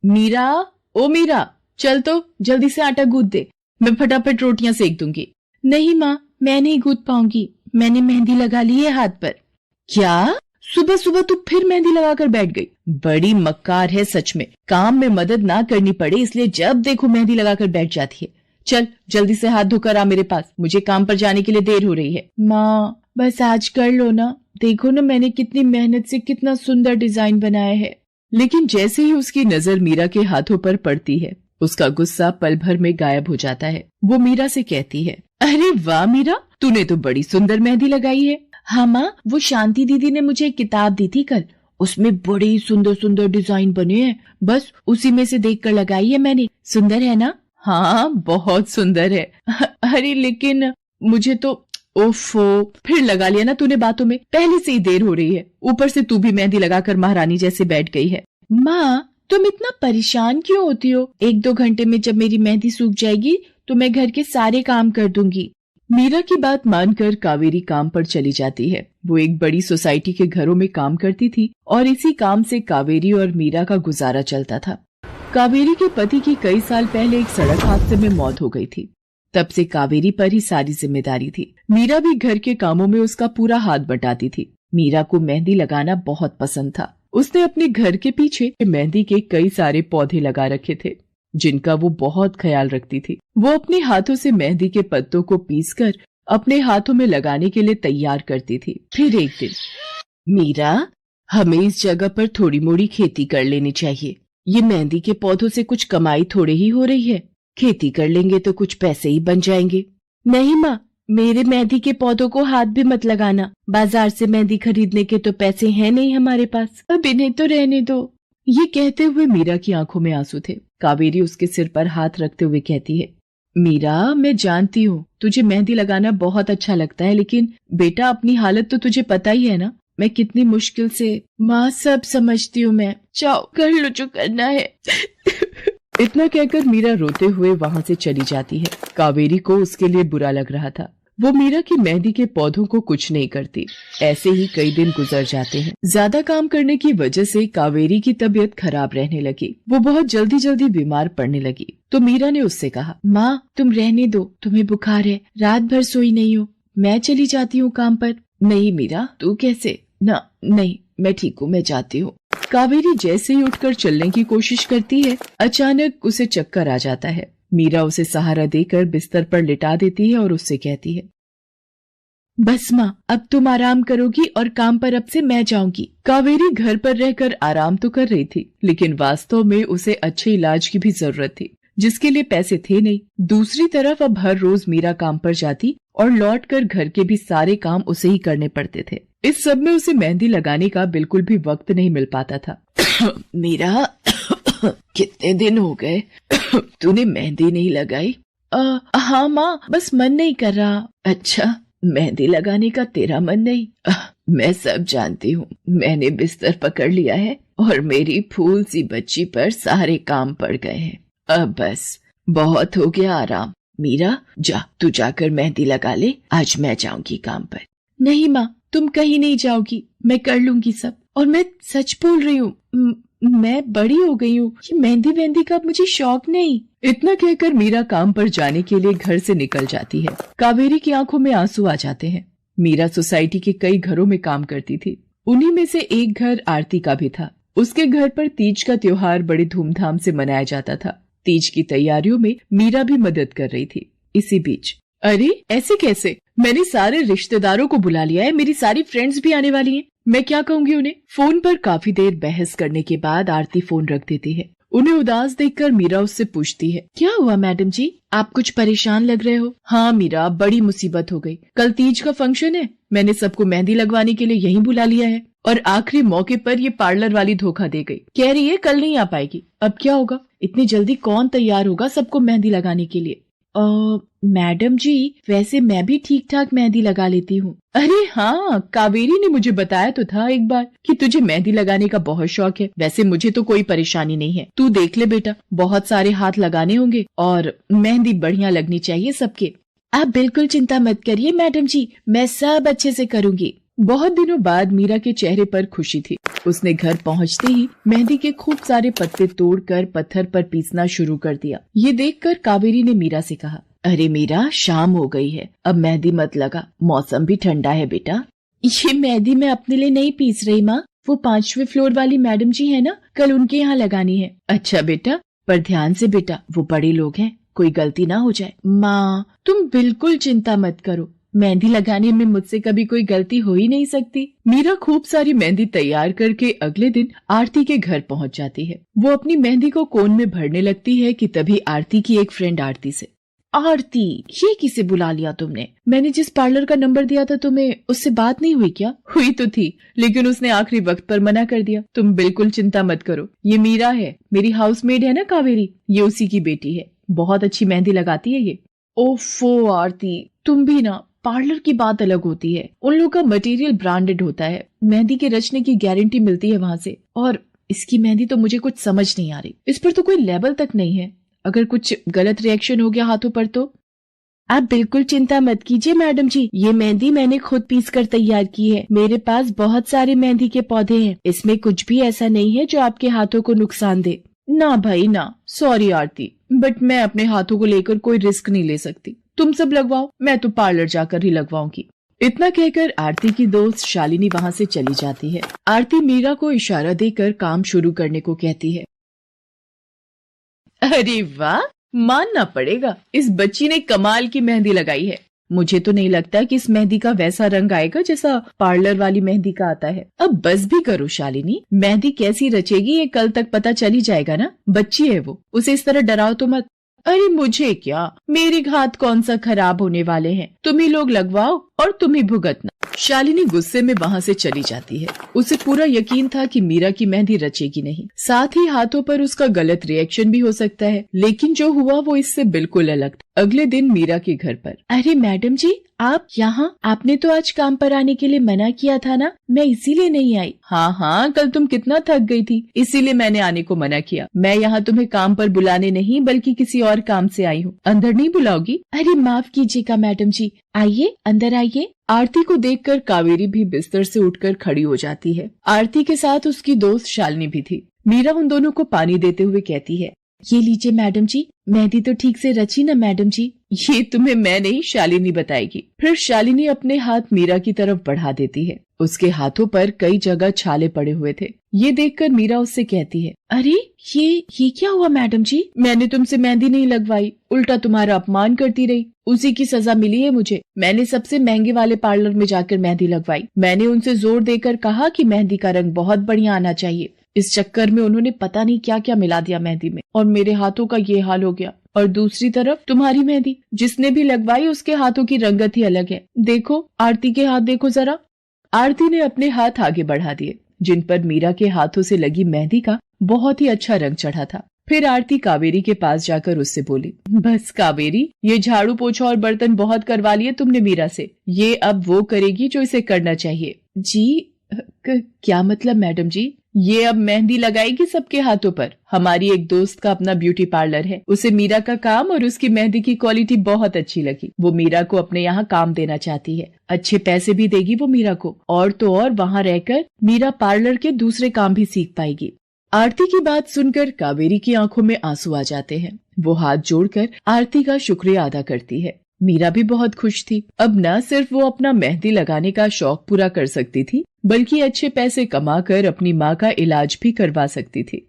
मीरा, ओ मीरा, चल तो जल्दी से आटा गूंथ दे, मैं फटाफट रोटियां सेक दूंगी। नहीं माँ, मैं नहीं गूंथ पाऊंगी, मैंने मेहंदी लगा ली है हाथ पर। क्या? सुबह सुबह तू फिर मेहंदी लगाकर बैठ गई? बड़ी मक्कार है सच में, काम में मदद ना करनी पड़े इसलिए जब देखो मेहंदी लगाकर बैठ जाती है। चल जल्दी से हाथ धोकर आ मेरे पास, मुझे काम पर जाने के लिए देर हो रही है। माँ बस आज कर लो ना, देखो ना मैंने कितनी मेहनत से कितना सुंदर डिजाइन बनाया है। लेकिन जैसे ही उसकी नजर मीरा के हाथों पर पड़ती है, उसका गुस्सा पल भर में गायब हो जाता है। वो मीरा से कहती है, अरे वाह मीरा, तूने तो बड़ी सुंदर मेहंदी लगाई है। हाँ माँ, वो शांति दीदी ने मुझे एक किताब दी थी कल, उसमें बड़े सुंदर सुंदर डिजाइन बने हैं, बस उसी में से देखकर लगाई है मैंने। सुंदर है ना? हाँ बहुत सुंदर है। अरे लेकिन मुझे तो, ओफो, फिर लगा लिया ना तूने बातों में, पहले से ही देर हो रही है, ऊपर से तू भी मेहंदी लगाकर महारानी जैसे बैठ गई है। माँ तुम इतना परेशान क्यों होती हो? 1-2 घंटे में जब मेरी मेहंदी सूख जाएगी तो मैं घर के सारे काम कर दूंगी। मीरा की बात मानकर कावेरी काम पर चली जाती है। वो एक बड़ी सोसाइटी के घरों में काम करती थी और इसी काम से कावेरी और मीरा का गुजारा चलता था। कावेरी के पति की कई साल पहले एक सड़क हादसे में मौत हो गई थी। तब से कावेरी पर ही सारी जिम्मेदारी थी। मीरा भी घर के कामों में उसका पूरा हाथ बटाती थी। मीरा को मेहंदी लगाना बहुत पसंद था। उसने अपने घर के पीछे मेहंदी के कई सारे पौधे लगा रखे थे, जिनका वो बहुत ख्याल रखती थी। वो अपने हाथों से मेहंदी के पत्तों को पीसकर अपने हाथों में लगाने के लिए तैयार करती थी। फिर एक दिन, मीरा, हमें इस जगह पर थोड़ी मोड़ी खेती कर लेनी चाहिए। ये मेहंदी के पौधों से कुछ कमाई थोड़ी ही हो रही है, खेती कर लेंगे तो कुछ पैसे ही बन जाएंगे। नहीं माँ, मेरे मेहंदी के पौधों को हाथ भी मत लगाना, बाजार से मेहंदी खरीदने के तो पैसे हैं नहीं हमारे पास, अब इन्हें तो रहने दो। ये कहते हुए मीरा की आंखों में आंसू थे। कावेरी उसके सिर पर हाथ रखते हुए कहती है, मीरा मैं जानती हूँ तुझे मेहंदी लगाना बहुत अच्छा लगता है, लेकिन बेटा अपनी हालत तो तुझे पता ही है ना, मैं कितनी मुश्किल से। माँ सब समझती हूँ मैं, जाओ कर लो जो करना है। इतना कहकर मीरा रोते हुए वहाँ से चली जाती है। कावेरी को उसके लिए बुरा लग रहा था। वो मीरा की मेहंदी के पौधों को कुछ नहीं करती। ऐसे ही कई दिन गुजर जाते हैं। ज्यादा काम करने की वजह से कावेरी की तबीयत खराब रहने लगी। वो बहुत जल्दी जल्दी बीमार पड़ने लगी। तो मीरा ने उससे कहा, माँ तुम रहने दो, तुम्हें बुखार है, रात भर सोई नहीं हो, मैं चली जाती हूँ काम पर। नहीं मीरा, तू कैसे? ना नहीं, मैं ठीक हूँ, मैं जाती हूँ। कावेरी जैसे ही उठकर चलने की कोशिश करती है, अचानक उसे चक्कर आ जाता है। मीरा उसे सहारा देकर बिस्तर पर लिटा देती है और उससे कहती है, बस माँ अब तुम आराम करोगी और काम पर अब से मैं जाऊंगी। कावेरी घर पर रहकर आराम तो कर रही थी, लेकिन वास्तव में उसे अच्छे इलाज की भी जरूरत थी, जिसके लिए पैसे थे नहीं। दूसरी तरफ अब हर रोज मीरा काम पर जाती और लौटकर घर के भी सारे काम उसे ही करने पड़ते थे। इस सब में उसे मेहंदी लगाने का बिल्कुल भी वक्त नहीं मिल पाता था। मीरा, कितने दिन हो गए तूने मेहंदी नहीं लगाई? हाँ माँ, बस मन नहीं कर रहा। अच्छा, मेहंदी लगाने का तेरा मन नहीं? मैं सब जानती हूँ, मैंने बिस्तर पकड़ लिया है और मेरी फूल सी बच्ची पर सारे काम पड़ गए हैं। अब बस बहुत हो गया आराम। मीरा जा, तू जाकर मेहंदी लगा ले, आज मैं जाऊंगी काम पर। नहीं माँ, तुम कहीं नहीं जाओगी, मैं कर लूंगी सब, और मैं सच बोल रही हूँ, मैं बड़ी हो गई हूँ, ये मेहंदी वेहंदी का मुझे शौक नहीं। इतना कहकर मीरा काम पर जाने के लिए घर से निकल जाती है। कावेरी की आंखों में आंसू आ जाते हैं। मीरा सोसाइटी के कई घरों में काम करती थी। उन्हीं में से एक घर आरती का भी था। उसके घर पर तीज का त्योहार बड़े धूमधाम से मनाया जाता था। तीज की तैयारियों में मीरा भी मदद कर रही थी। इसी बीच, अरे ऐसे कैसे? मैंने सारे रिश्तेदारों को बुला लिया है, मेरी सारी फ्रेंड्स भी आने वाली हैं। मैं क्या कहूँगी उन्हें? फोन पर काफी देर बहस करने के बाद आरती फोन रख देती है। उन्हें उदास देखकर मीरा उससे पूछती है, क्या हुआ मैडम जी, आप कुछ परेशान लग रहे हो? हाँ मीरा, बड़ी मुसीबत हो गई। कल तीज का फंक्शन है, मैंने सबको मेहंदी लगवाने के लिए यहीं बुला लिया है और आखिरी मौके पर ये पार्लर वाली धोखा दे गई। कह रही है कल नहीं आ पाएगी। अब क्या होगा? इतनी जल्दी कौन तैयार होगा सबको मेहंदी लगाने के लिए? मैडम जी, वैसे मैं भी ठीक ठाक मेहंदी लगा लेती हूँ। अरे हाँ, कावेरी ने मुझे बताया तो था एक बार कि तुझे मेहंदी लगाने का बहुत शौक है। वैसे मुझे तो कोई परेशानी नहीं है, तू देख ले बेटा, बहुत सारे हाथ लगाने होंगे और मेहंदी बढ़िया लगनी चाहिए सबके। आप बिल्कुल चिंता मत करिए मैडम जी, मैं सब अच्छे से करूँगी। बहुत दिनों बाद मीरा के चेहरे पर खुशी थी। उसने घर पहुंचते ही मेहंदी के खूब सारे पत्ते तोड़कर पत्थर पर पीसना शुरू कर दिया। ये देखकर कावेरी ने मीरा से कहा, अरे मीरा, शाम हो गई है, अब मेहंदी मत लगा, मौसम भी ठंडा है बेटा। ये मेहंदी मैं अपने लिए नहीं पीस रही माँ, वो 5वें फ्लोर वाली मैडम जी है ना, कल उनके यहाँ लगानी है। अच्छा बेटा, पर ध्यान से बेटा, वो बड़े लोग हैं, कोई गलती ना हो जाए। माँ तुम बिल्कुल चिंता मत करो, मेहंदी लगाने में मुझसे कभी कोई गलती हो ही नहीं सकती। मीरा खूब सारी मेहंदी तैयार करके अगले दिन आरती के घर पहुंच जाती है। वो अपनी मेहंदी को कोन में भरने लगती है कि तभी आरती की एक फ्रेंड आरती से, आरती ये किसे बुला लिया तुमने? मैंने जिस पार्लर का नंबर दिया था तुम्हें, उससे बात नहीं हुई क्या? हुई तो थी, लेकिन उसने आखिरी वक्त पर मना कर दिया। तुम बिल्कुल चिंता मत करो, ये मीरा है, मेरी हाउसमेड है ना कावेरी, ये उसी की बेटी है, बहुत अच्छी मेहंदी लगाती है ये। ओफो आरती, तुम भी ना, पार्लर की बात अलग होती है, उन लोगों का मटेरियल ब्रांडेड होता है, मेहंदी के रचने की गारंटी मिलती है वहाँ से, और इसकी मेहंदी तो मुझे कुछ समझ नहीं आ रही, इस पर तो कोई लेबल तक नहीं है, अगर कुछ गलत रिएक्शन हो गया हाथों पर तो। आप बिल्कुल चिंता मत कीजिए मैडम जी, ये मेहंदी मैंने खुद पीस कर तैयार की है, मेरे पास बहुत सारे मेहंदी के पौधे हैं, इसमें कुछ भी ऐसा नहीं है जो आपके हाथों को नुकसान दे। ना भाई ना, सॉरी आरती, बट मैं अपने हाथों को लेकर कोई रिस्क नहीं ले सकती, तुम सब लगवाओ, मैं तो पार्लर जाकर ही लगवाऊंगी। इतना कहकर आरती की दोस्त शालिनी वहाँ से चली जाती है। आरती मीरा को इशारा देकर काम शुरू करने को कहती है। अरे वाह, मानना पड़ेगा, इस बच्ची ने कमाल की मेहंदी लगाई है। मुझे तो नहीं लगता कि इस मेहंदी का वैसा रंग आएगा जैसा पार्लर वाली मेहंदी का आता है। अब बस भी करो शालिनी, मेहंदी कैसी रचेगी ये कल तक पता चल ही जाएगा ना, बच्ची है वो, उसे इस तरह डराओ तो मत। अरे मुझे क्या, मेरे हाथ कौन सा खराब होने वाले हैं, तुम ही लोग लगवाओ और तुम ही भुगतना। शालिनी गुस्से में वहाँ से चली जाती है। उसे पूरा यकीन था कि मीरा की मेहंदी रचेगी नहीं, साथ ही हाथों पर उसका गलत रिएक्शन भी हो सकता है, लेकिन जो हुआ वो इससे बिल्कुल अलग था। अगले दिन मीरा के घर पर, अरे मैडम जी आप यहाँ, आपने तो आज काम पर आने के लिए मना किया था ना, मैं इसीलिए नहीं आई। हाँ, कल तुम कितना थक गई थी, इसीलिए मैंने आने को मना किया। मैं यहाँ तुम्हें काम पर बुलाने नहीं बल्कि किसी और काम से आई हूँ, अंदर नहीं बुलाओगी? अरे माफ कीजिएगा मैडम जी, आइए अंदर आइए। आरती को देखकर कावेरी भी बिस्तर से उठकर खड़ी हो जाती है। आरती के साथ उसकी दोस्त शालिनी भी थी। मीरा उन दोनों को पानी देते हुए कहती है, ये लीजिए मैडम जी, मेहंदी तो ठीक से रची ना मैडम जी? ये तुम्हें मैं नहीं शालिनी बताएगी। फिर शालिनी अपने हाथ मीरा की तरफ बढ़ा देती है। उसके हाथों पर कई जगह छाले पड़े हुए थे। ये देखकर मीरा उससे कहती है, अरे ये क्या हुआ मैडम जी? मैंने तुमसे मेहंदी नहीं लगवाई, उल्टा तुम्हारा अपमान करती रही, उसी की सजा मिली है मुझे। मैंने सबसे महंगे वाले पार्लर में जाकर मेहंदी लगवाई। मैंने उनसे जोर देकर कहा कि मेहंदी का रंग बहुत बढ़िया आना चाहिए। इस चक्कर में उन्होंने पता नहीं क्या क्या मिला दिया मेहंदी में, और मेरे हाथों का ये हाल हो गया। और दूसरी तरफ तुम्हारी मेहंदी, जिसने भी लगवाई उसके हाथों की रंगत ही अलग है। देखो आरती के हाथ देखो जरा। आरती ने अपने हाथ आगे बढ़ा दिए, जिन पर मीरा के हाथों से लगी मेहंदी का बहुत ही अच्छा रंग चढ़ा था। फिर आरती कावेरी के पास जाकर उससे बोली, बस कावेरी, ये झाड़ू पोछा और बर्तन बहुत करवा लिए तुमने मीरा से, ये अब वो करेगी जो इसे करना चाहिए। जी क्या मतलब मैडम जी? ये अब मेहंदी लगाएगी सबके हाथों पर। हमारी एक दोस्त का अपना ब्यूटी पार्लर है, उसे मीरा का काम और उसकी मेहंदी की क्वालिटी बहुत अच्छी लगी। वो मीरा को अपने यहाँ काम देना चाहती है, अच्छे पैसे भी देगी वो मीरा को, और तो और वहाँ रहकर मीरा पार्लर के दूसरे काम भी सीख पाएगी। आरती की बात सुनकर कावेरी की आंखों में आंसू आ जाते हैं। वो हाथ जोड़कर आरती का शुक्रिया अदा करती है। मीरा भी बहुत खुश थी। अब न सिर्फ वो अपना मेहंदी लगाने का शौक पूरा कर सकती थी, बल्कि अच्छे पैसे कमाकर अपनी माँ का इलाज भी करवा सकती थी।